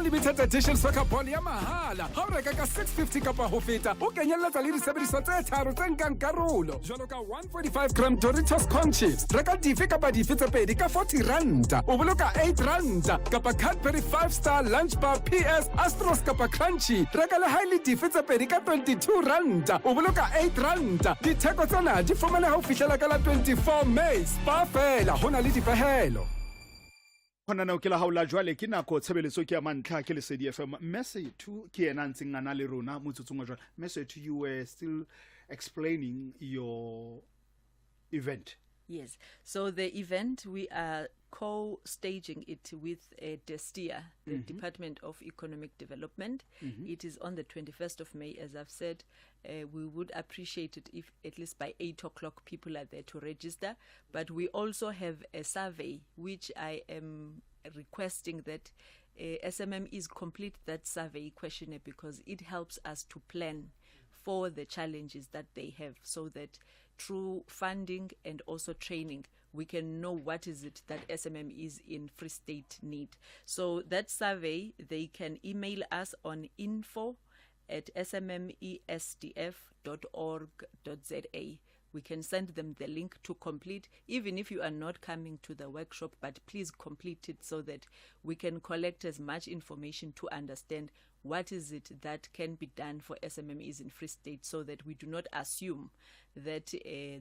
Limited edition soccer ball ya mahala ha o reka ka 650 kapa ho feta o kenyeletsa le disebediswa tse tharo tse nkang karolo jwalo ka 145 gram Doritos corn chips reka dife kapa dife tse pedi ka 40 ranta o boloka 8 ranta kapa Cadbury 5-star lunch bar PS Astros kapa Crunchy reka le highly dife tse pedi ka 22 ranta o boloka 8 ranta ditheko tsena di fumana ha o fihlela ka la 24 May Spa fela hona le dipehelo. Hona na ke la haula jwale ke nako tshebeletso ke ya mantlha ke le Lesedi FM message to ke ena ntseng ngana le rona motsotsong jwale message you were still explaining your event. Yes, so the event we are co-staging it with Destia, the Department of Economic Development. It is on the 21st of May, as I've said. We would appreciate it if at least by 8 o'clock people are there to register. But we also have a survey, which I am requesting that SMMEs complete that survey questionnaire because it helps us to plan for the challenges that they have so that through funding and also training, we can know what is it that SMMEs in Free State need. So that survey, they can email us on info@smmesdf.org.za. We can send them the link to complete, even if you are not coming to the workshop, but please complete it so that we can collect as much information to understand what is it that can be done for SMMEs in Free State so that we do not assume that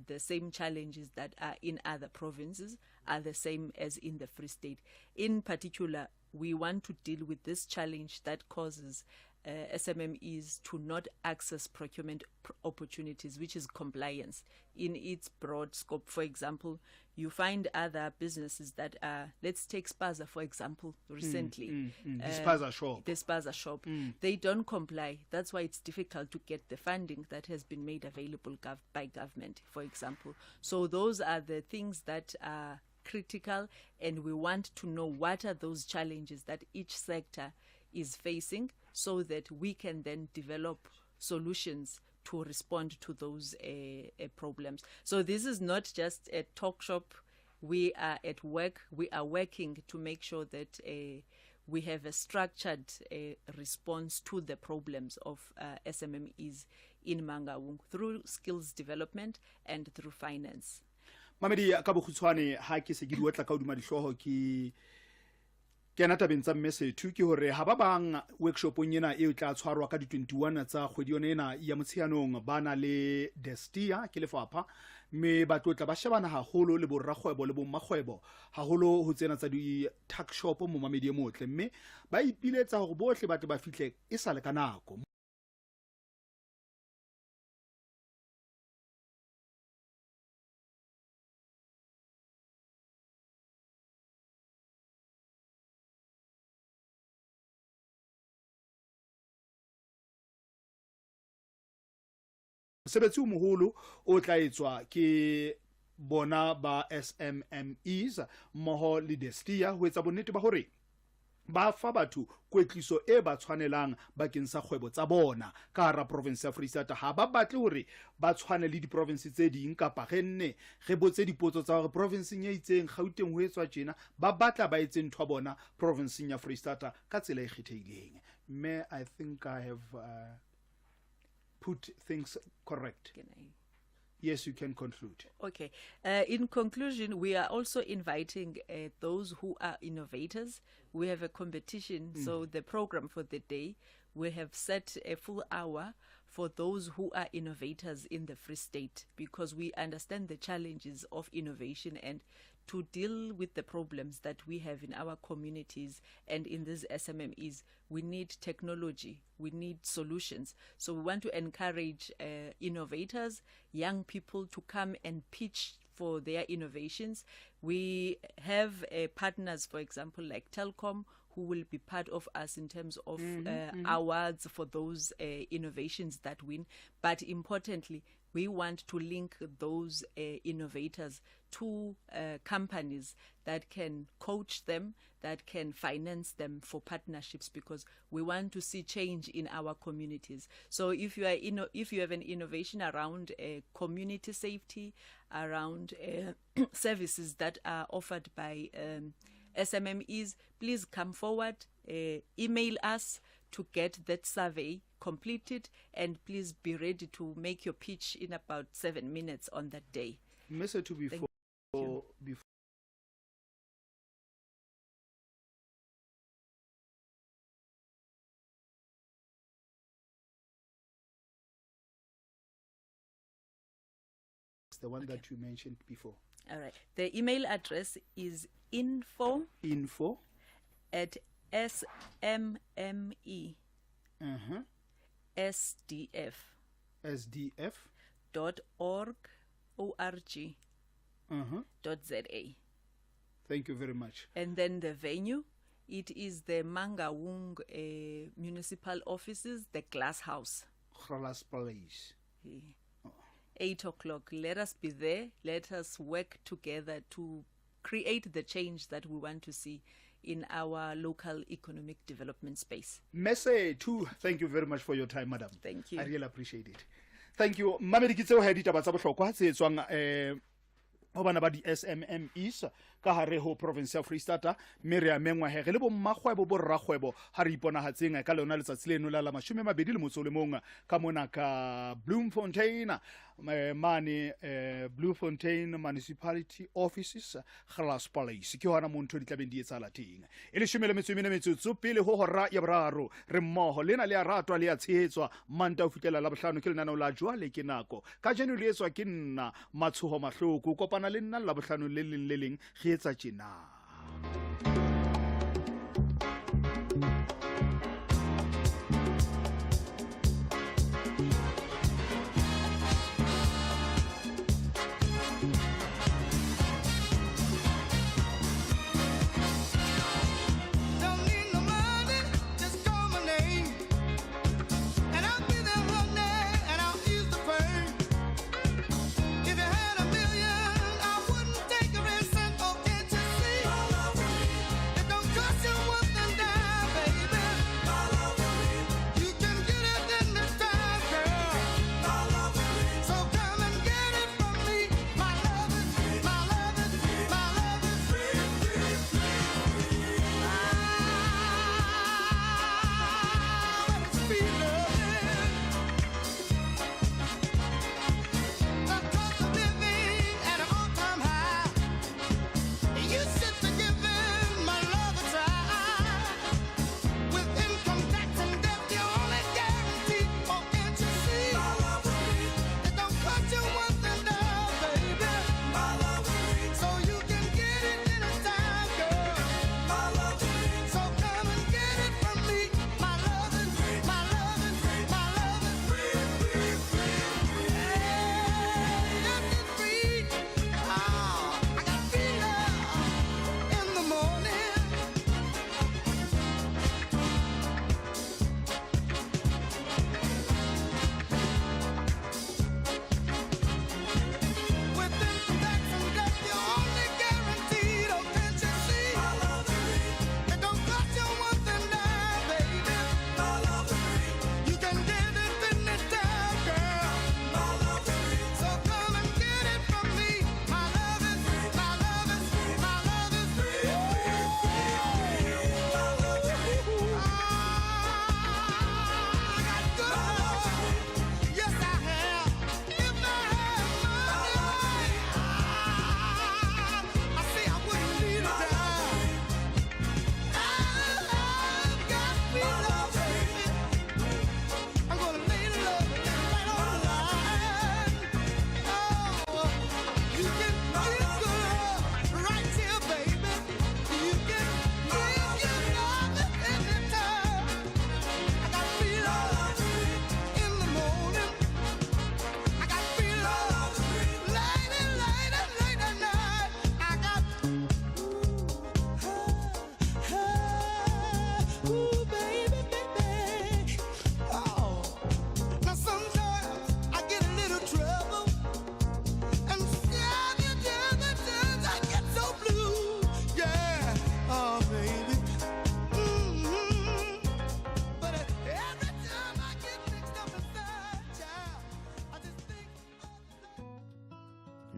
the same challenges that are in other provinces are the same as in the Free State. In particular, we want to deal with this challenge that causes SMMEs to not access procurement opportunities, which is compliance in its broad scope. For example, you find other businesses that are, let's take Spaza for example, recently. The Spaza shop. The Spaza shop. They don't comply. That's why it's difficult to get the funding that has been made available by government, for example. So those are the things that are critical, and we want to know what are those challenges that each sector is facing so that we can then develop solutions to respond to those problems. So this is not just a talk shop. We are at work. We are working to make sure that we have a structured response to the problems of SMMEs in Mangaung through skills development and through finance. Mamedi ka bokhutswane ha ke se ke diwetla ka hodima dihloho ke na tabeng tsa message ke hore ha ba bang workshopong ena e tla tshwarwa ka di 21 tsa kgwedi yona ena ya motshianong bana le Destia ke lefapha me ba tlotla ba shebana haholo le borrakgwebo le bommakgwebo haholo ho tsena tsa di tuck shop mo Mamedi e motle mme ba ipiletsa hore bohle ba tle ba fihle e sale ka nako. Sebetsi o moholo o tla etswa ke bona ba SMMEs moho le Destia ho etsa bonnete ba hore ba fa batho kwetliso e ba tshwanelang bakeng sa kgwebo tsa bona ka hara province ya Free State. Ha ba batle hore ba tshwane le di province tse ding kapa genne ge botse dipotso tsa hore province ya itseng Gauteng ho etswa tjena ba batla ba etse ntwa bona province ya Free State ka tsela e kgethehileng. I think I have put things correct. Yes, you can conclude. Okay. In conclusion, we are also inviting those who are innovators. We have a competition, so the program for the day, we have set a full hour for those who are innovators in the Free State because we understand the challenges of innovation, and to deal with the problems that we have in our communities and in these SMMEs, we need technology, we need solutions. So we want to encourage innovators, young people to come and pitch for their innovations. We have partners, for example, like Telkom, who will be part of us in terms of awards for those innovations that win. But importantly, we want to link those innovators to companies that can coach them, that can finance them for partnerships, because we want to see change in our communities. So if you are if you have an innovation around community safety, around services that are offered by SMMEs, please come forward, email us to get that survey completed, and please be ready to make your pitch in about 7 minutes on that day. Mr. To before the one that you mentioned before. All right. The email address is info at SMME SDF .org .za. Thank you very much. And then the venue, it is the Mangaung municipal offices, the Glass House. Glass Place. 8 o'clock. Let us be there. Let us work together to create the change that we want to see in our local economic development space. Message too. Thank you very much for your time, madam. Thank you. I really appreciate it. Thank you. Mamedi ke tseo ha ditaba tsa bohlokwa tse tswang ho bana ba di SMMEs ka hare ho province ya Free State, mme re a mengwa he re le bo mmagwebo bo rragwebo ha re iponahatseng ka lona letsatsi leno la 21 ka mona ka Bloemfontein Bloemfontein Municipality Offices, Glass Place. Ke hona mo ntho di tlabeng di etsala teng. E le 14 pele ho hora ya boraro re mmoho lena le a ratwa le a tshehetswa manta o fitlela la bohlano ke lenano la jwale ke nako ka jeno le etswa ke nna Matshoho Mahloko kopana le nna la bohlano le leng ge etsa tjena.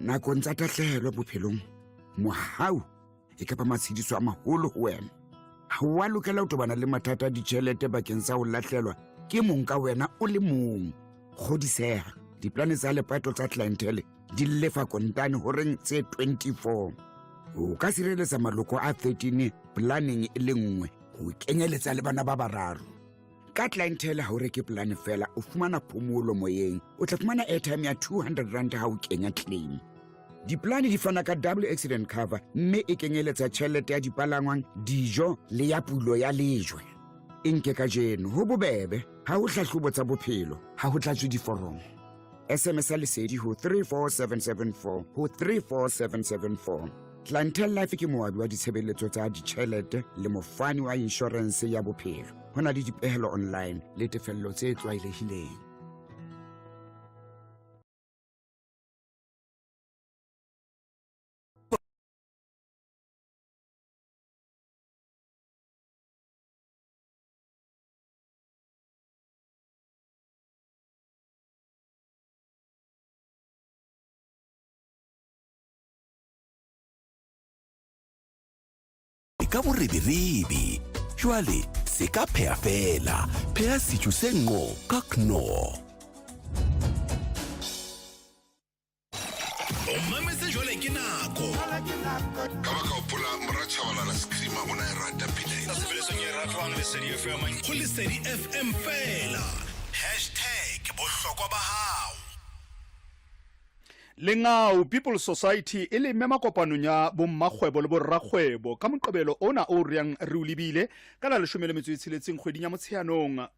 nakong tsa tahlehelo bophelong mohau e ka ba matshediso a maholo ho wena. Ha wa lokela ho tobana le mathata a ditjhelete bakeng sa ho lahlelwa ke mong ka wena o le mong. Kgodiseha, diplane tsa lepato tsa clientele di lefa kontane horeng tse 24. O ka sireletsa maloko a 13 planning e le nngwe ho kenyeletsa le bana ba bararo. Ka clientele ha o reke plan fela o fumana phomolo moyeng, o tla fumana airtime ya 200 rand ha o kenya claim. Diplane di fana ka double accident cover mme e kenyeletsa tjhelete ya dipalangwang, dijo le ya pulo ya lejwe. E nke ka jeno ho bobebe ha ho hlahlobo tsa bophelo ha ho tlatswe diforomo. SMS a lesedi ho 34774 ho 34774. Clientele Life ke moabi wa ditshebeletso tsa ditjhelete le mofani wa insurance ya bophelo. Ho na le dipehelo online le tefello tse tlwaelehileng. Ka boribiribi jwale se ka phea fela, phea setjhu se nqo ka Knorr. O mametse jwale ke nako ka baka o pula moratšhabala la skrima o na e rata pina sebeletsong e ratwang Lesedi FM go Lesedi FM fela #bohlokwa ba hao. Lengau People Society e le mema kopanong ya bommakgwebo le borrakgwebo ka moqebelo ona o riang re o lebile ka la 16 kgweding ya Motsheanong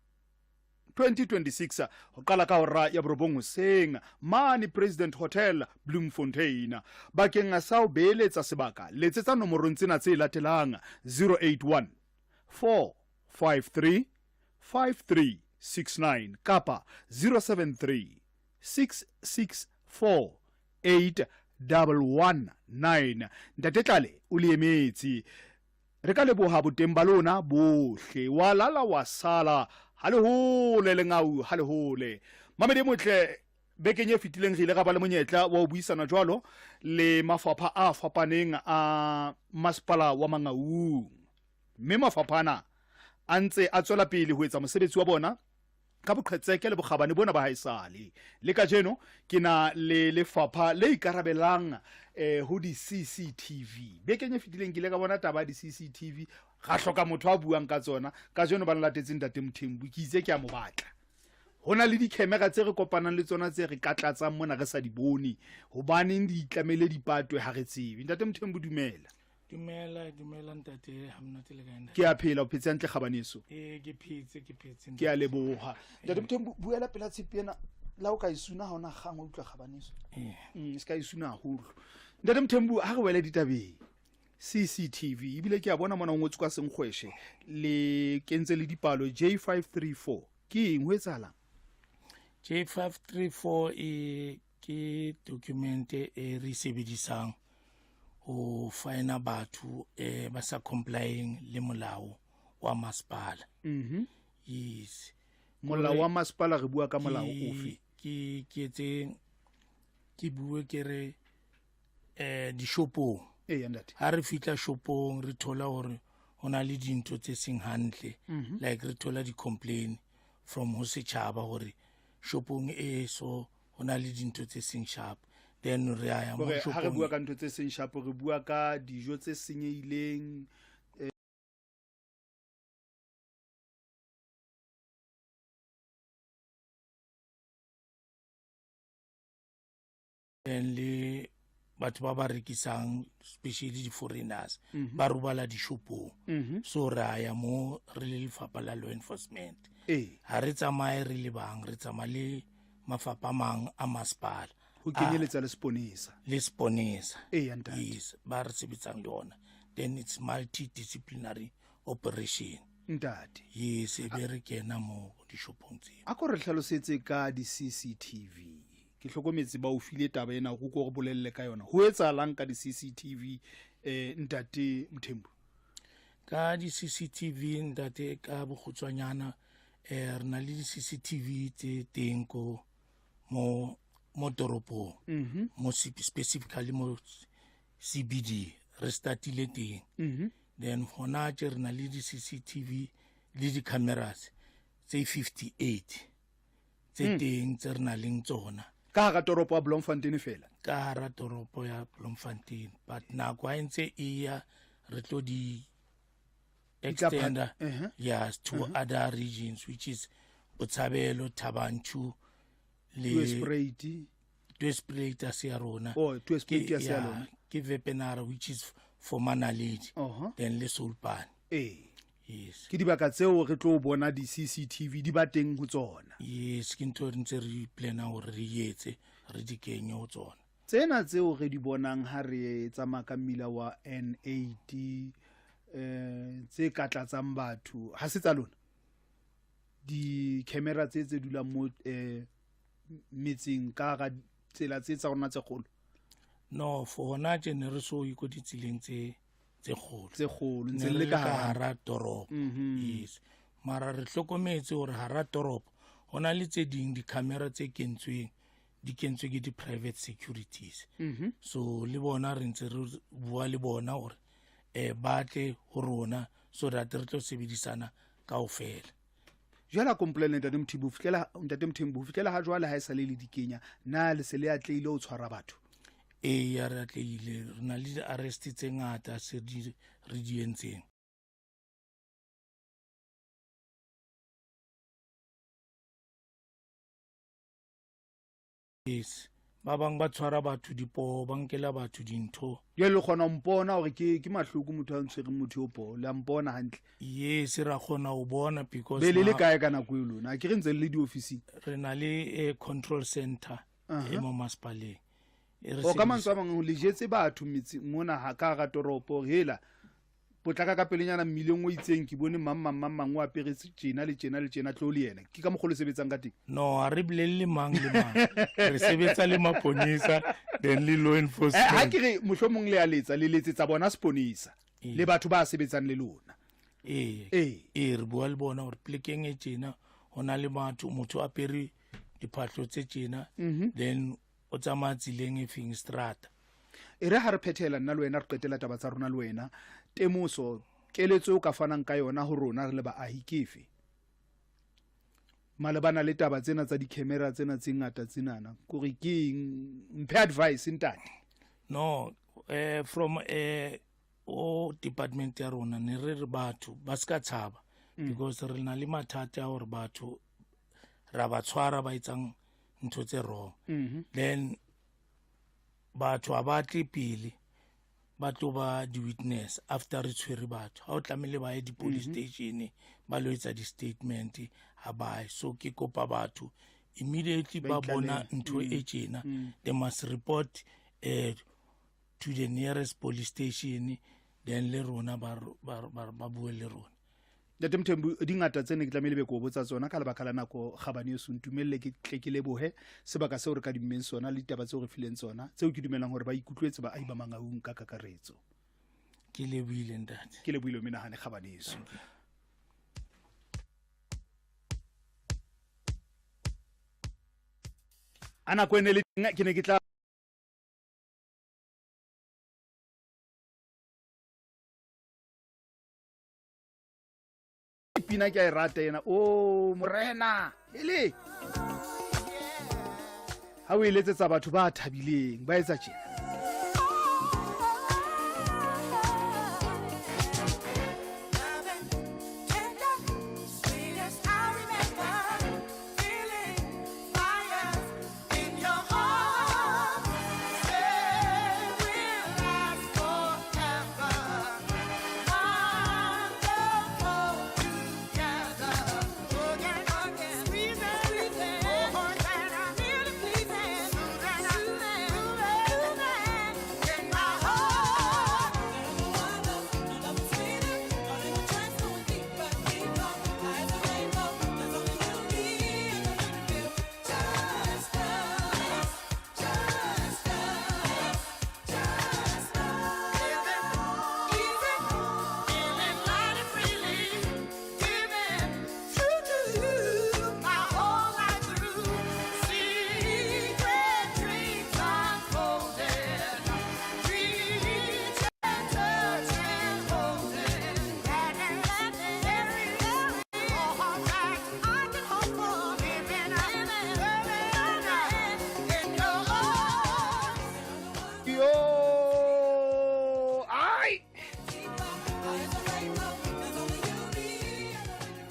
2026 ho qala ka hora ya borobong hoseng mane President Hotel Bloemfontein. Bakeng sa o beeletsa sebaka letsetsa nomorong tsena tse latelang 081 453 5369 kapa 073 664 8119. Ntate Tlale o le emetsi. Re ka leboha boteng ba lona bohle. Wa lala wa sala ha le hole Lengau ha le hole. Mamedi motle bekeng e fetileng re ile ga ba le monyetla wa ho buisana jwalo le mafapha a fapaneng a masepala wa Mangaung. Mme mafaphana a ntse a tswela pele ho etsa mosebetsi wa bona ka boqhetseke le bokgabane bona ba haesale. Le ka jeno ke na le lefapha le ikarabelang ho di CCTV. Bekeng e fetileng ke ile ka bona taba di CCTV ga hloka motho a buang ka tsona. Ka jeno ba latetseng Ntate Mthembu ke itse ke a mo batla. Hona le di-camera tse re kopanang le tsona tse re ka tlatsang mona re sa di bone hobaneng di itlamele dipatwe ha re tsebe. Ntate Mthembu dumela. Dumela ntate ha mona tele kaenda. Ke a phela o phetse hantle kgabaneso. Ke phetse. Ke a leboha. Ntate Mthembu buela pela tsepena la o ka isuna ha ona gang o utlwa kgabaneso. Se ka isuna haholo. Ntate Mthembu ha re wele ditabeng CCTV ibile ke a bona mona o ngotse kwa Senkgweshe le kentse le dipalo J534 ke eng ho etsahala? J534 ke document e re sebedisang ho fina batho ba sa complying le molao wa masepala. Yes. Molao wa masepala re bua ka molao ofe? Ke bue ke re di shopong. Ntate. Ha re fitla shopong re thola hore hona le dintho tse seng hantle, like re thola di complain from ho setjhaba hore shopong so hona le dintho tse seng sharp, then re ya mo shopong. Ha re bua ka ntho tse seng sharp re bua ka dijo tse senyehileng then le batho ba ba rekisang especially di foreigners ba robala di shopong. So ra ya mo re le lefapha la law enforcement. Ha re tsamaye re le bang, re tsamaya le mafapha mang a masepala ho kenyeletsa le Sponisa. Yes, ba re sebetsang le ona. Then it's multidisciplinary operation. Ntate. Yes, e be re kena mo di shopong tse. A ko re hlalosetse ka di CCTV. Ke hlokometse ba o file taba ena go go bolelle ka yona. Ho etsahalang ka di CCTV Ntate Mthembu? Ka di CCTV ntate ka bokgutswanyana re na le di CCTV tse teng ko mo mo toropong mo specifically mo CBD re startile teng then hona tse re na le di-CCTV le di-cameras tse 58 tse teng tse re na leng tsona ka hara toropo ya Bloemfontein fela ka hara toropo ya Bloemfontein but nako ha ntse e ya re tlo di extender yes to other regions which is Botshabelo, Thabanchu Tweespruit a se ya rona Tweespruit ya se ya lona ke Wepener which is for Manaledi then le Solpan yes ke dibaka tseo re tlo bona di-CCTV di ba teng ho tsona yes ke ntho re ntse re plana hore re etse re di kenye ho tsona tsena tseo re di bonang ha re tsamaya ka mmila wa N80 tse ka tlatsang batho ha se tsa lona di-camera tse dulang mo metseng ka ga tsela tse tsa rona tse kgolo no for hona tjene re so iko ditseleng tse kgolo ntse le ka hara toropo yes mara re hlokometse hore hara toropo hona le tse ding di-camera tse kentsweng di kentswe ke di-private securities so le bona re ntse re bua le bona hore ba tle ho rona so that re tlo sebedisana kaofela jala complaint ntate Mthembu fitlela ha jwale ha e sale le dikenya na le se le atleile o tshwara batho ya re atleile re na le di-arrest tse ngata se re di entseng yes ba bang ba tshwara batho dipoo ba nkela batho dintho ye le kgona mpona hore ke mahloko motho a ntshwere motho o poo la mpona hantle yes ra kgona ho bona because be le kae ka nako e lona ke re ntse le di-officing re na le control center mo Maspaleng o ka mantswe a mangwe le jetse batho metseng mona ha ka ga toropo hela potlaka ka pelenyana mmileng o itseng ke bone mang o aperetse tjena le tlo le yena ke ka mogolo sebetsang ka teng no a re bolelle mang le mang re sebetsa le maponisa then le law enforcement ha ke re mohlomong le a letsa le letsetsa bona seponisa le batho ba sebetsang le lona re bua le bona hore plekeng e tjena hona le motho a pere diphahlo tse tjena then o tsamaya tsileng e feng strata e re ha re phethela nna le wena re qetela taba tsa rona le wena temoso keletso o ka fanang ka yona ho rona re le baahi kefe malebana le taba tsena tsa di-camera tsena tse ngata tsenana kore ke mphe advice ntate no from o department ya rona ne re batho ba ska tshaba because re na le mathata a hore batho ra ba tshwara ba etsang ntho tse wrong then batho a ba tle pele ba tlo ba di-witness after re tshwere batho ha o tlamehile ba ye di-police station ba lo etsa di-statement ha ba so ke kopa batho immediately ba bona ntho e tjena they must report to the nearest police station then le rona ba bue le rona ntate Mthembu di ngata tsene ke tlamehile be go botsa tsona ka lebaka la nako gabane yo suntumelle ke tle ke lebohe sebaka se re ka dimmeng sona le ditaba tse re fileng tsona tseo ke dumelang hore ba ikutlwetse ba aiba mangaung ka kakaretso ke lebohile ntate ke lebohile menahane gabane yeso ana kwenele ke ne ke tla pina ke a rata yena morena ele ha o eletsetsa batho ba thabileng ba etsa tjena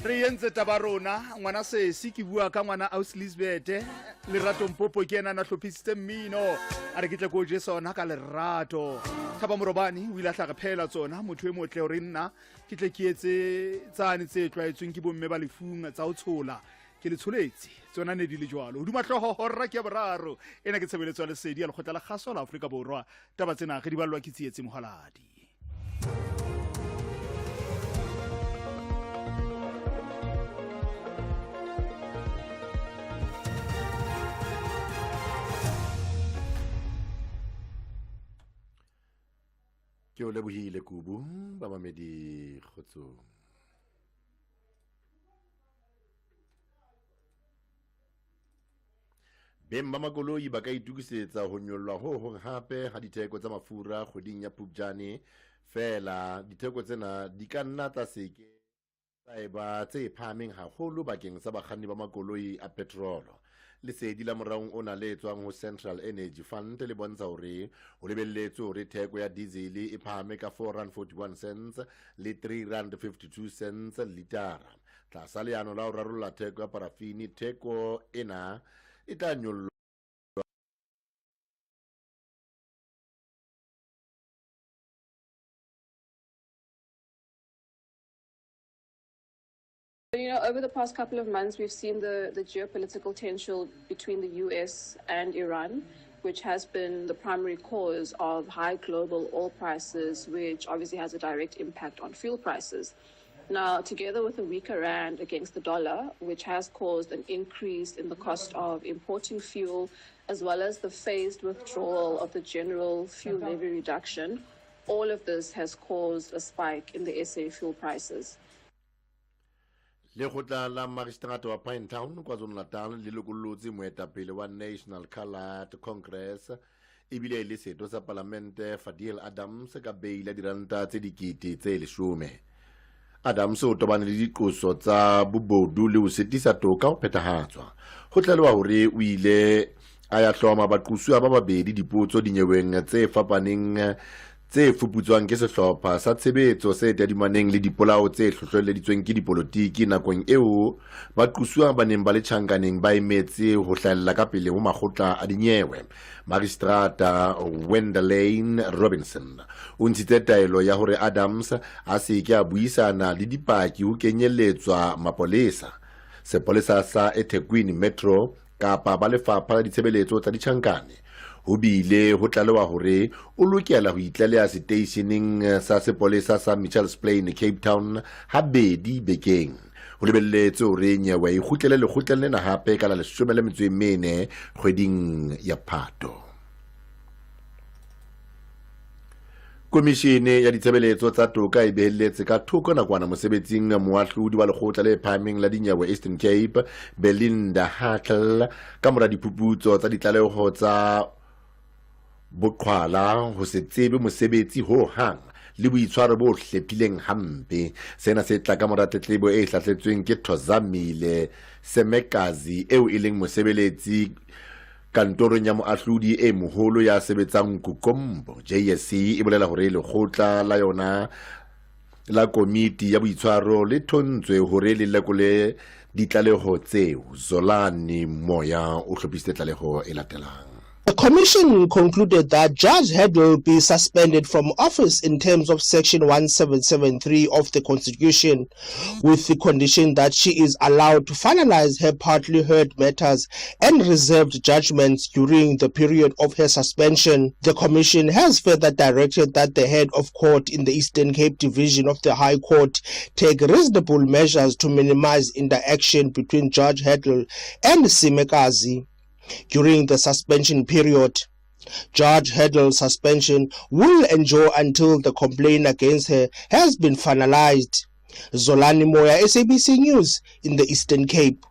re entse taba rona ngwana sesi ke bua ka ngwana Auslisbeth Lerato Mpopo ke ena na hlophisitse mmino a re ke tle go je sona ka Lerato Thaba Morobani o ile a tla re phela tsona motho e motle o re nna ke tle ke etse tsane tse tlwaetsweng ke bomme ba lefunga tsa o tshola ke le tsholetse tsona ne di le jwalo duma tloho horra ke boraro ena ke tshebeletso ya lesedi ya lekgotla la kgaso la Afrika Borwa taba tsena ge di balwa ke tsietse mohaladi ke o lebohile kubu ba mamedi kgotsong beng ba makoloi ba ka itukisetsa ho nyollwa ho hong hape ha ditheko tsa mafura kgoding ya Phupjane fela ditheko tsena di ka nna tsa seke tsaeba tse phahameng haholo bakeng sa bakganni ba makoloi a petrolo lesedi la moraong ona le tswang ho Central Energy Fund le bontsha hore ho lebelletswe hore theko ya diesel e phahame ka R4.41 le R3.52 litara tlasa leano la ho rarolla theko ya parafini theko ena e tla nyollwa You know, over the past couple of months, we've seen the geopolitical tension between the US and Iran, which has been the primary cause of high global oil prices, which obviously has a direct impact on fuel prices. Now, together with a weaker rand against the dollar, which has caused an increase in the cost of importing fuel, as well as the phased withdrawal of the general fuel levy reduction, all of this has caused a spike in the SA fuel prices. Lekgotla la Magistrate wa Pinetown KwaZulu-Natal le lokollotse moetapele wa National Coloured Congress ebile le setho sa Palamente Fadil Adams ka beila diranta tse dikete tse 10. Adams o tobane le diqoso tsa bobodu le ho setisa toka ho phethahatswa. Ho tlalewa hore o ile a ya hloma baqoswa ba babedi dipotso dinyeweng tse fapaneng tse fuputswang ke sehlopha sa tshebetso se tadimaneng le dipolao tse hlohlelleditsweng ke dipolitiki nakong eo baqoswa ba neng ba le tjhankaneng ba emetse ho hlalla ka pele ho makgotla a dinyewe. Magistrata Wendelane Robinson o ntshitse taelo ya hore Adams a se ke a buisana le dipaki ho kenyelletswa mapolesa sepolesa sa eThekwini Metro kapa ba lefapha la ditshebeletso tsa ditjhankane. Ho bile ho tlalewa hore o lokela ho itlaleha stationing sa sepolesa sa Mitchells Plain Cape Town habedi bekeng. Ho lebelletse hore nyewe e kgutlele lekgotleng lena hape ka la 14 kgweding ya Phato. Komishene ya ditshebeletso tsa toka e behelletse ka thoko nakwana mosebetsing moahlodi wa lekgotla le phahameng la dinyewe Eastern Cape Belinda Hartle ka mora diphuputso tsa ditlaleho tsa boqhwala ho se tsebe mosebetsi ho hang le boitshwaro bo hlephileng hampe. Sena se tla ka mora tletlebo e hlahletsweng ke Thozamile Semekazi eo e leng mosebeletsi kantorong ya moahlodi e moholo ya sebetsang Kukombo. JSC e bolela hore lekgotla la yona la komiti ya boitshwaro le thontswe hore le lekole ditlaleho tseo. Zolani Moya o hlophisitse tlaleho e latelang. The Commission concluded that Judge Heddle be suspended from office in terms of Section 1773 of the Constitution, with the condition that she is allowed to finalize her partly heard matters and reserved judgments during the period of her suspension. The Commission has further directed that the head of court in the Eastern Cape Division of the High Court take reasonable measures to minimize interaction between Judge Heddle and Semekazi. During the suspension period, Judge Heddle's suspension will endure until the complaint against her has been finalized. Zolani Moya, SABC News in the Eastern Cape.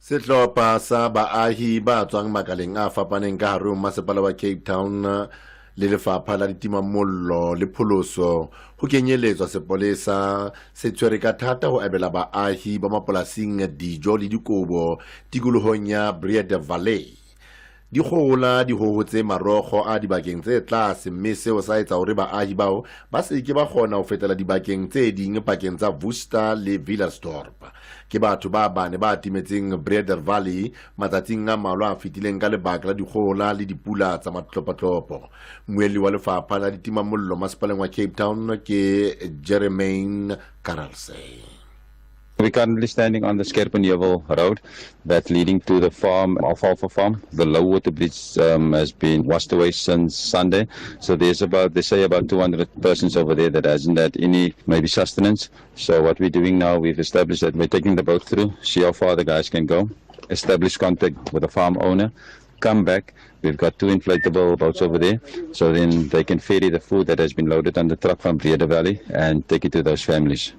Sehlopha sa baahi ba tswang makaleng a fapaneng ka hare ho masepala wa Cape Town le lefapha la ditimamollo le pholoso ho kenyelletswa sepolesa se tshwere ka thata ho abela baahi ba mapolasing dijo le dikobo tikolohong ya Breede Valley. dikgohola di hohotse marokgo a dibakeng tse tlase mme seo sa etsa hore baahi bao ba se ke ba kgona ho fetela dibakeng tse ding pakeng tsa Worcester le Villersdorp. Ke batho ba bane ba timetseng Breder Valley matsatsing a malwa a fetileng ka lebaka la dikgohola le dipula tsa matlopatlopo. Moeli wa lefapha la ditimamollo masepaleng wa Cape Town ke Jermaine Karalse. We're currently standing on the Skerpenheuvel Road that's leading to the farm, Alfalfa Farm. The low water bridge has been washed away since Sunday. So they say about 200 persons over there that hasn't had any maybe sustenance. So what we're doing now, we've established that we're taking the boat through, see how far the guys can go, establish contact with the farm owner, come back. We've got 2 inflatable boats over there, so then they can ferry the food that has been loaded on the truck from Breder Valley and take it to those families.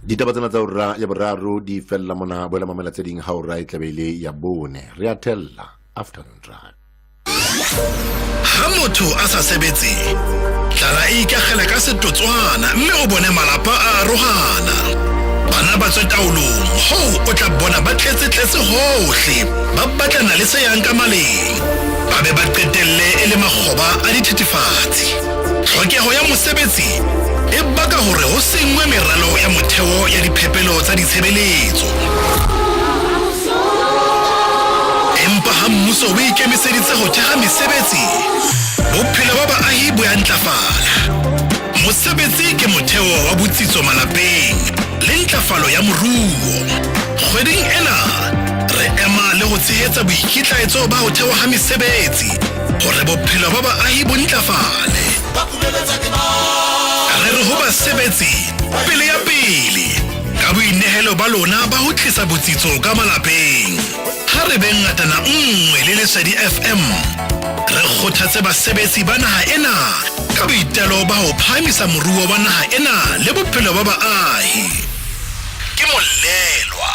Ditaba tsena tsa ura ya boraro di fella mona boela mamela tse ding ha ura e tlabele ya bone re a tella afternoon drive. Ha motho a sa sebetse tlala e ikagela ka setotswana mme o bone malapa a rohana bana ba tswe taolong ho o tla bona ba tletse hohle ba batlana le se yang ka maleng ba be ba qetelle e le makgoba a dithethefatsi tlhokeho ya mosebetsi e baka hore ho sengwe meralo ya motheo ya diphepelo tsa ditshebeletso empa ha mmuso o ikemiseditse ho theha mesebetsi bophelo ba baahi bo ya ntlafala mosebetsi ke motheo wa botsitso malapeng le ntlafalo ya moruo kgweding ena re ema le ho tshehetsa boikitlaetso ba ho thewa ha mesebetsi hore bophelo ba baahi bo ntlafale re ho basebetsi pele ya pele ka boinehelo ba lona ba ho tlisa botsitso ka malapeng ha re beng ngatana nngwe le Lesedi FM re kgothatse basebetsi ba naha ena ka boitelo ba ho phamisa moruo wa naha ena le bophelo ba baahi ke molelwa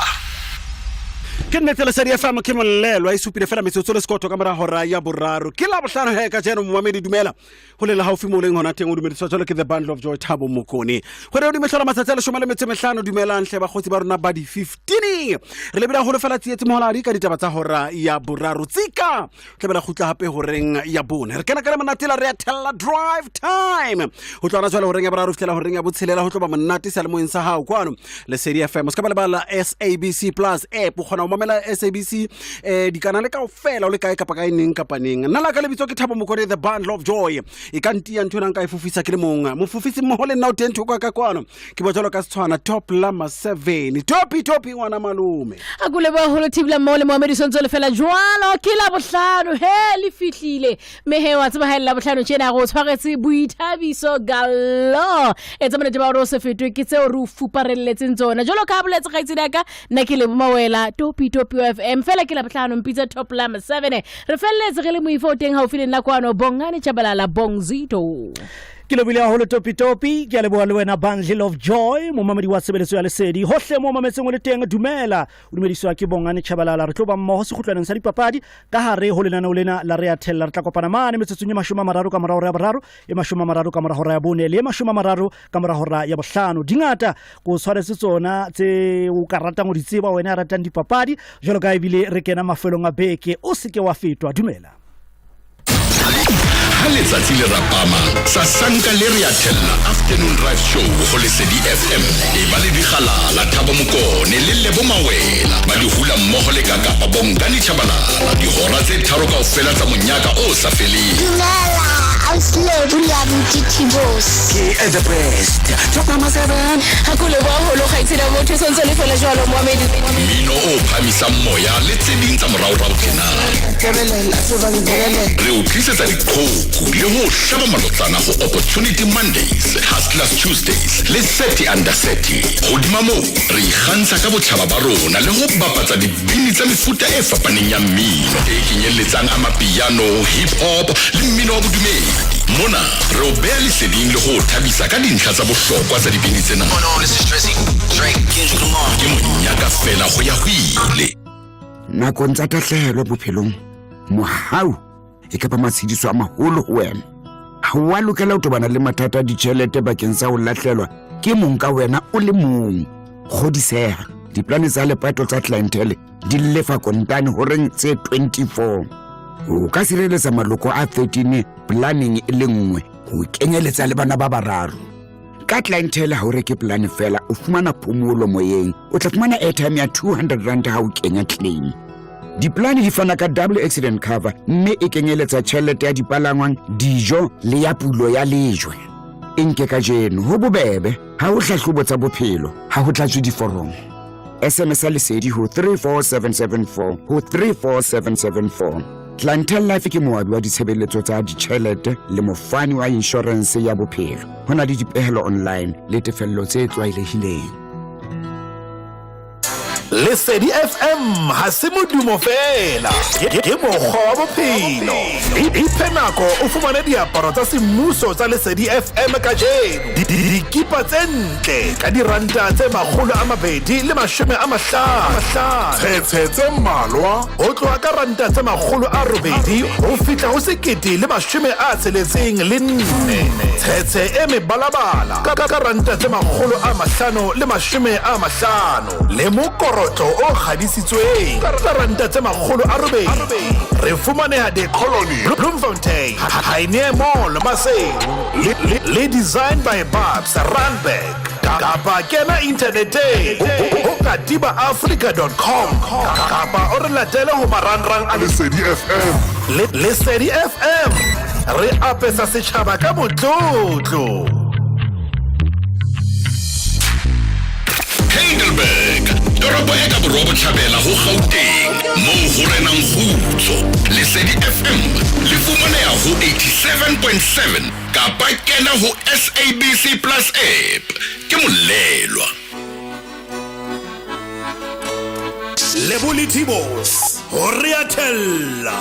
ke nnete Lesedi FM ke molelwa e supile fela metsotso le sekotho ka mora hora ya boraro ke la bohlano he ka jeno momamedi dumela ho lela haufi mo leng hona teng o dumediswa jalo ke the bundle of joy Thabo Mokone go re o dimehlola matsatsi a 15 dumela nhle ba khotsi ba rona ba di 15 re lebela ho lefela tsietse moholadi ka ditaba tsa hora ya boraro tsika tlebela khutla hape ho reng ya bone re kena ka le manatela re ya tella drive time ho tlwana jwale ho reng ya boraro fitela ho reng ya botshelela ho tloba monate sa le moeng sa hao kwano Lesedi FM ska ba le bala SABC Plus app o khona mamela SABC dikanale kaofela o le kae kapa kae neng kapa neng nna la ka lebitso ke Thabo Mokone the bundle of joy e ka ntia ntho nang ka e fufisa ke le monga mofufisi mmoho le nna o teng thoko ka kwano ke botjalo ka setshwana top lama 7 topi ngwana malume a kule ba holo tibla mo le Mohammed Sonzo le fela jwalo ke la bohlano he le fihlile mehe wa tseba ha la bohlano tjena go tshwaretse boithabiso gallo e tsama ne ba ro se fetwe ke tseo re fuparelletseng tsona jalo ka boletse ga itsina ka nna ke le mawela topi FM fela ke la bohlano mpitsa top lama 7 re felletse re le moifo teng haufi le nna kwano Bongani Chabalala Bongzito ke lebile haholo topi ke leboha le wena bundle of joy momamedi wa sebeletso ya Lesedi hohle mo mametseng o le teng dumela o dumediswa ke Bongani Chabalala re tloba mmoho sekhutlwaneng sa dipapadi ka hare ho lenana o lena la re a thella re tla kopana mane metsotsong ya 30 ka mora hora ya boraro e 30 ka mora hora ya bone le 30 ka mora hora ya bohlano dingata go tshwaretse tsona tse o ka ratang go di tseba wena ratang dipapadi jalo ka ebile re kena mafelong a beke o seke wa fetwa dumela letsatsi le rapama sa sanka le re a thella afternoon drive show go Lesedi FM e ba le digala Thabo Mokone le Lebo Mawela ba di hula mmoho le ka Kapa Bongani Chabalala di hora tse tharo kaofela tsa monyaka o sa feleng Auslebo la Mtitibos ke the best top number 7 hakule ba holo ga itsela motho Sonzo le fela jwalo Mohammed mino o phamisa moya le tseding tsa morao tjena kebelela se ba ngele re o tlisetsa dikgoku le ho shaba malotsana go Opportunity Mondays Hustlers Tuesdays le 30 under 30 hodima mo re ikgantsha ka botjhaba ba rona le ho bapatsa dibini tsa mefuta e fapaneng ya mmino e kenyelletsang amapiano hip hop le mmino wa bodumedi mona re o beha leseding le ho thabisa ka dintlha tsa bohlokwa tsa dibini tsena ke monyaka fela go ya ho ile nakong tsa tahlehelo bophelong mohau e ka ba matshidiso a maholo ho wena ha wa lokela ho tobana le mathata a ditjhelete bakeng sa ho lahlelwa ke mong ka wena o le mong godiseha diplane tsa lepato tsa clientele di lefa kontane ho reng tse 24. O ka sireletsa maloko a 13 planning e le nngwe ho kenyeletsa le bana ba bararo. Ka clientele ha o reke plan fela o fumana phomolo moyeng, o tla fumana airtime ya 200 rand ha o kenya claim. Diplane di fana ka double accident cover mme e kenyeletsa tjhelete ya dipalangwang, dijo le ya pulo ya lejwe. E nke ka jeno ho bobebe ha o hlahlobo tsa bophelo ha ho tlatswe diforomo. SMS a lesedi ho 34774 ho 34774. Clientele Life ke moabi wa ditshebeletso tsa ditjhelete le mofani wa insurance ya bophelo. Ho na le dipehelo online le tefello tse tlwaelehileng. Lesedi FM ha se modumo fela ke mokgwa wa bophelo. Iphe nako o fumane diaparo tsa semmuso tsa Lesedi FM ka jeno, dikipa tse ntle ka diranta tse 250, tshetse mmalwa ho tloha ka ranta tse 800 ho fihla ho 1,064, tshetse e mebalabala ka ranta tse 550 le mokoro o kgadisitsweng ka ranta tse 800. Re fumaneha de Colony, Bloemfontein, Hainie Mall, Maseru le Design by Babs, Randburg. Kapa kena interneteng ho katibaafrica.com kapa o re latele ho marangrang a Lesedi FM. Lesedi FM re apesa setjhaba ka motlotlo. Heidelberg, toropo e ka borobo Tjhabela ho Gauteng, moo ho renang kgutso. Lesedi FM le fumaneha ho 87.7 kapa kena ho SABC Plus app. Ke molelwa. Leboli Tibos, ho riatella.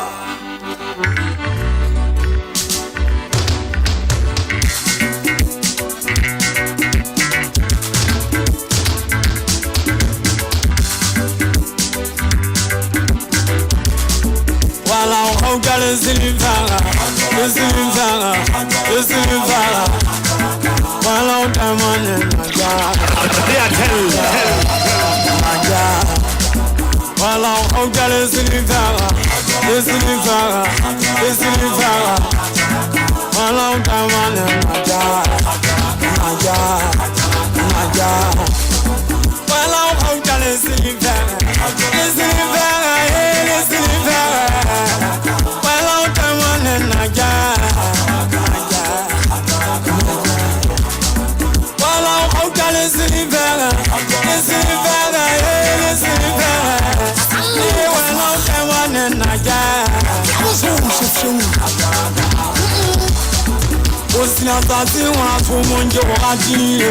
Osinatati wa tumunje wakatile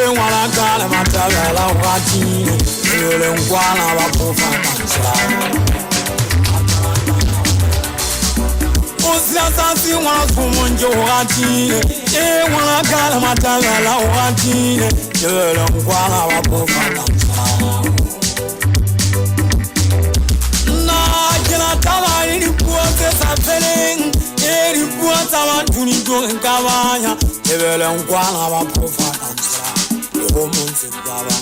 wala kala matabela wakatile yule ngwana wakufana Osinatati wa tumunje wakatile wala kala matabela wakatile yule ngwana wakufana na kila tabali ni kuote sapeleng eri kuota watu ni nkabanya ebele nkwana wa profana o munzi baba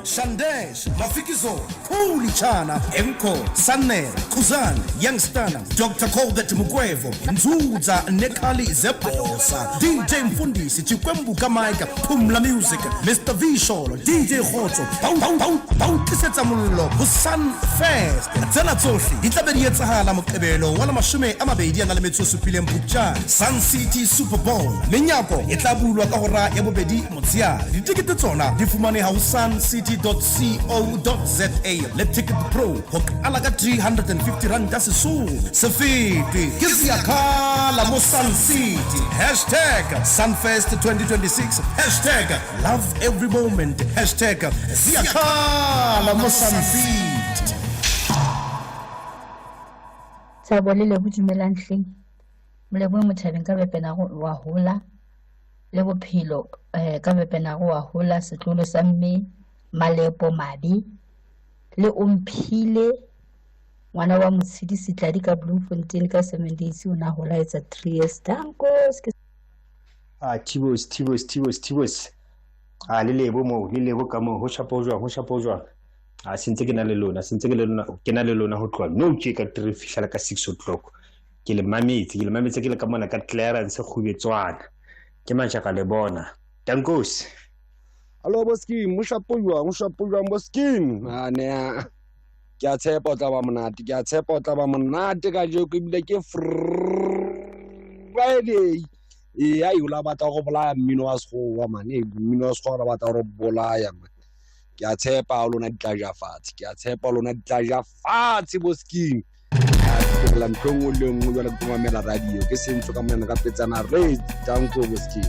Shandesh, Mafikizo, Kuli Chana, Emko, Sanne, Kuzan, Youngstana, Dr. Colbert Mugwevo, Nzuza, Nekali Zeposa, DJ Mfundisi, Chikwembu Kamaika, Pumla Music, Mr. Vishol, DJ Hoto, Pautiseta Mullo, Busan Fest, Zela Toshi, Itabedi Zahala Mokebelo, Wala Mashume, Amabedi, and Alametsu Supilium Pucha, Sun City Super Bowl, Minyako, Etabu Wakahora, Ebobedi, Mozia, the ticket to Tona, Difumani Hausan. City.co.za. Let Ticket Pro hook alaga 350 rand. That's so Safiti Kiziakala Mosan City hashtag Sunfest 2026 hashtag love every moment hashtag Ziakala Mosan City. Sabolile butumela nhle molebo mothabeng ka bepena wa hola le bophelo ka bepena wa hola setlolo sa mme Malepo Mabi le Omphile ngwana wa Motshidi Sitladi ka Bloemfontein ka 7 days ona hola etsa 3 years danko Tibos le lebo mo le lebo ka mo ho shapojwa sentse ke na le lona ho tloa no ke ka 3 fihla ka 6 o'clock ke le mametse ke le ka mona ka clearance khubetswana ke mantshaka le bona dankos. Hello Boskin, mushapulwa Boskin. Ane ke a tshepa o tla ba monate ka jo ke bile ke Friday. Ya yula batla go bolaya mmino wa sekgowa man, mmino wa sekgowa ba batla go bolaya man. Ke a tshepa o lona ditlaja fatshe Boskin. La ntlong le ngwe ba le tumamela radio ke sentse ka mona ka petsana re tanko Boskin.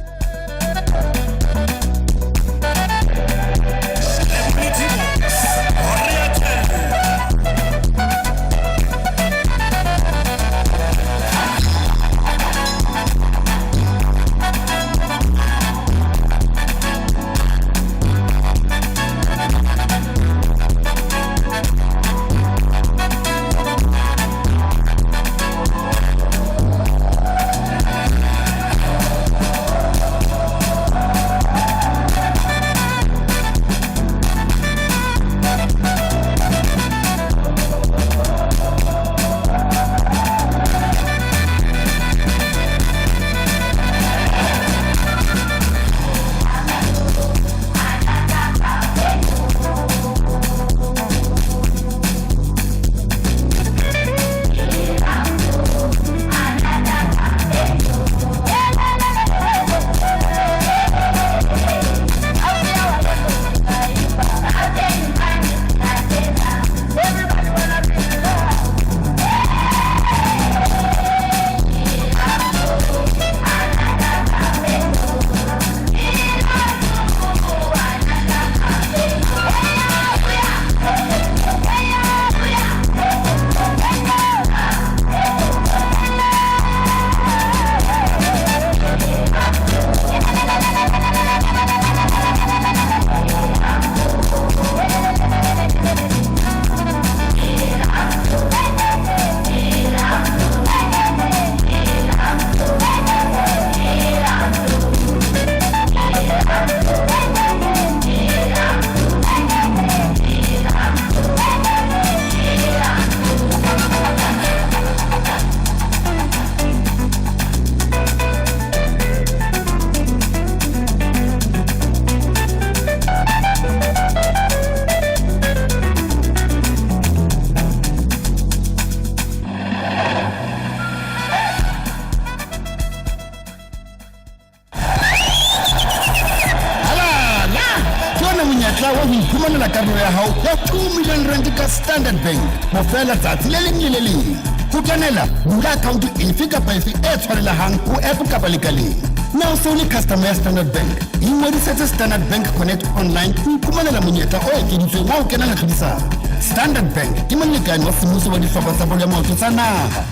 monyetla wa ho iphumanela karolo ya hao ya 2 million rand ka Standard Bank mo fela tsatsi le leng le leng. Ho kenela bula account efe kapa efe e tshwarelehang ho app kapa lekaleng. na o se o le customer ya Standard Bank ingwadisetse Standard Bank Connect online o iphumanela monyetla o ekeditsweng wa ho kena le tlhodisano. Standard Bank ke molekane wa semmuso wa dihlopha tsa bolo ya maoto tsa naha.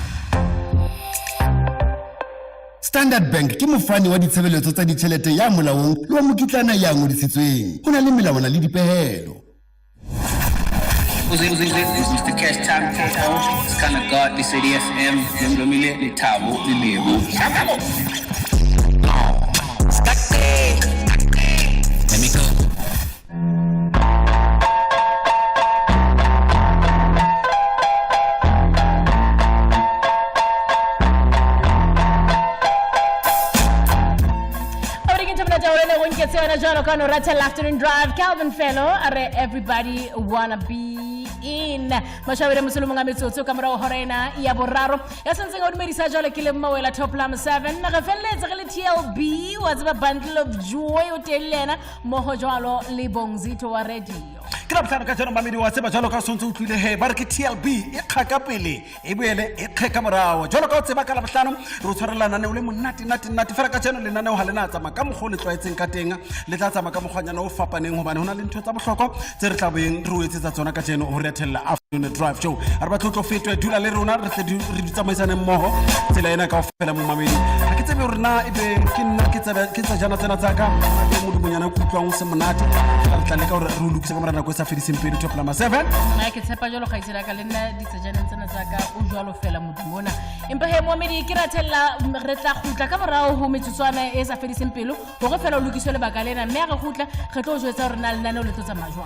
Standard Bank ke mofani wa ditshebeletso tsa ditjhelete ya molaong le wa mokitlana ya ngodisitsweng. Ho na le melawana le dipehelo. This is Mr. Cash Time KO. It's kind of God, this city FM. Lomile, Litabo, Lilibu. Let me go. Afternoon Drive, Calvin Fellow, everybody wanna be in. Mashavira Musulumunga Mitsu, Kamara Horena, Yaboraro, Yasan out Medisa Jola Kilimawela, Top Lam 7, Nagafele, TLB was a bundle of joy, Hotelena, Mohojalo, Libongzi to a radio. Club sana ka jana mamedi wa tseba jalo ka sontse utlwile he ba re ke TLB e khaka pele e boele e kheka morawa jalo ka tseba ka la bohlano re tshwarelana ne o le monate fela ka jeno le nane o halena tsama ka mogho le tlwaetseng ka teng le tla tsama ka mogwanyana o fapaneng hobane hona le ntho tsa bohlokwa tse re tlabeng re o etsetsa tsona ka jeno ho retella Afternoon Drive show re ba tlotlo fetwe dula le rona re tle re tsamaisane mmoho tsela ena ka ofela mo mamedi ha ke tsebe hore na ebe ke nna ke tsa jana tsena tsaka ke modumonyana ku tlwang se monate re tla le ka hore re lokise ka morana go sa fediseng pele Top Lam 7 na ke tshepa jalo ga itsela ka le nna ditsejana tsena tsaka o jwalo fela modumona empa he momedi ke ratella re tla khutla ka morao ho metsutswana e sa fediseng pelo go go fela o lokiswe le baka lena mme ga khutla re tlo o jwetsa hore na le nane o le tlotsa majwa